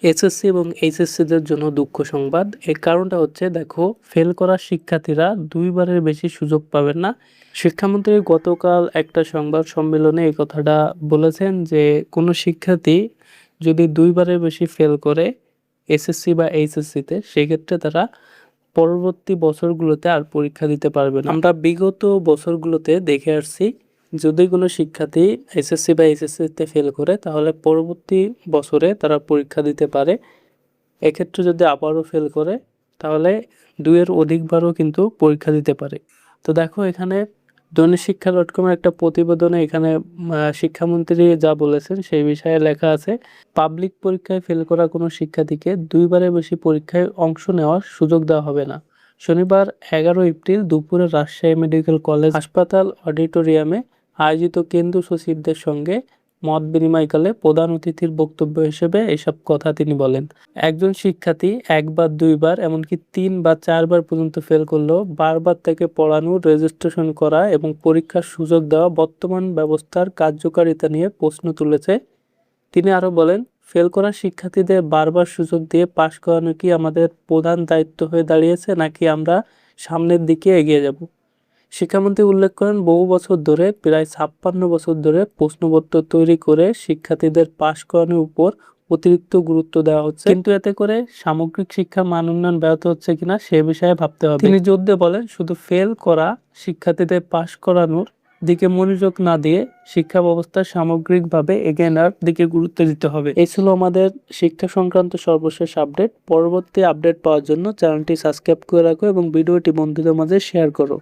SSC এবং এইচএসসিদের জন্য দুঃখ সংবাদ। এর কারণটা হচ্ছে, দেখো, ফেল করা শিক্ষার্থীরা দুইবারের বেশি সুযোগ পাবেন না। শিক্ষামন্ত্রী গতকাল একটা সংবাদ সম্মেলনে এই কথাটা বলেছেন যে কোনো শিক্ষার্থী যদি দুইবারের বেশি ফেল করে এসএসসি বা এইচএসসিতে, সেক্ষেত্রে তারা পরবর্তী বছরগুলোতে আর পরীক্ষা দিতে পারবে না। আমরা বিগত বছরগুলোতে দেখে আসছি, যদি কোনো শিক্ষার্থী এসএসসি বা এইচএসসিতে ফেল করে তাহলে পরবর্তী বছরে তারা পরীক্ষা দিতে পারে। এক্ষেত্রে যদি আবারও ফেল করে তাহলে দুইয়ের অধিকবারও কিন্তু পরীক্ষা দিতে পারে। তো দেখো, এখানে দৈনিক শিক্ষা .com-এর একটা প্রতিবেদনে এখানে শিক্ষামন্ত্রী যা বলেছেন সেই বিষয়ে লেখা আছে, পাবলিক পরীক্ষায় ফেল করা কোনো শিক্ষার্থীকে দুইবারের বেশি পরীক্ষায় অংশ নেওয়ার সুযোগ দেওয়া হবে না। শনিবার 11 এপ্রিল দুপুরে রাজশাহী মেডিকেল কলেজ হাসপাতাল অডিটোরিয়ামে আয়োজিত কেন্দ্রীয় সচিবদের সঙ্গে মত বিনিময়কালে প্রধান অতিথির বক্তব্য হিসেবে এসব কথা তিনি বলেন। একজন শিক্ষার্থী একবার, দুইবার, এমনকি 3 বা 4 বার পর্যন্ত ফেল করলেও বারবার তাকে পড়ানো, রেজিস্ট্রেশন করা এবং পরীক্ষার সুযোগ দেওয়া বর্তমান ব্যবস্থার কার্যকারিতা নিয়ে প্রশ্ন তুলেছে। তিনি আরো বলেন, ফেল করা শিক্ষার্থীদের বারবার সুযোগ দিয়ে পাশ করানো কি আমাদের প্রধান দায়িত্ব হয়ে দাঁড়িয়েছে, নাকি আমরা সামনের দিকে এগিয়ে যাব? শিক্ষামন্ত্রী উল্লেখ করেন, বহু বছর ধরে, প্রায় 56 বছর ধরে প্রশ্নপত্র তৈরি করে শিক্ষার্থীদের পাশ করানোর উপর অতিরিক্ত গুরুত্ব দেওয়া হচ্ছে, কিন্তু এতে করে সামগ্রিক শিক্ষার মান উন্নয়ন ব্যাহত হচ্ছে কিনা সে বিষয়ে ভাবতে হবে। তিনি জোর দিয়ে বলেন, শুধু ফেল করা শিক্ষার্থীদের পাশ করানোর দিকে মনোযোগ না দিয়ে শিক্ষা ব্যবস্থা সামগ্রিকভাবে এগিয়ে নেওয়ার দিকে গুরুত্ব দিতে হবে। এই ছিল আমাদের শিক্ষা সংক্রান্ত সর্বশেষ আপডেট। পরবর্তী আপডেট পাওয়ার জন্য চ্যানেলটি সাবস্ক্রাইব করে রাখো এবং ভিডিওটি বন্ধুদের মাঝে শেয়ার করো।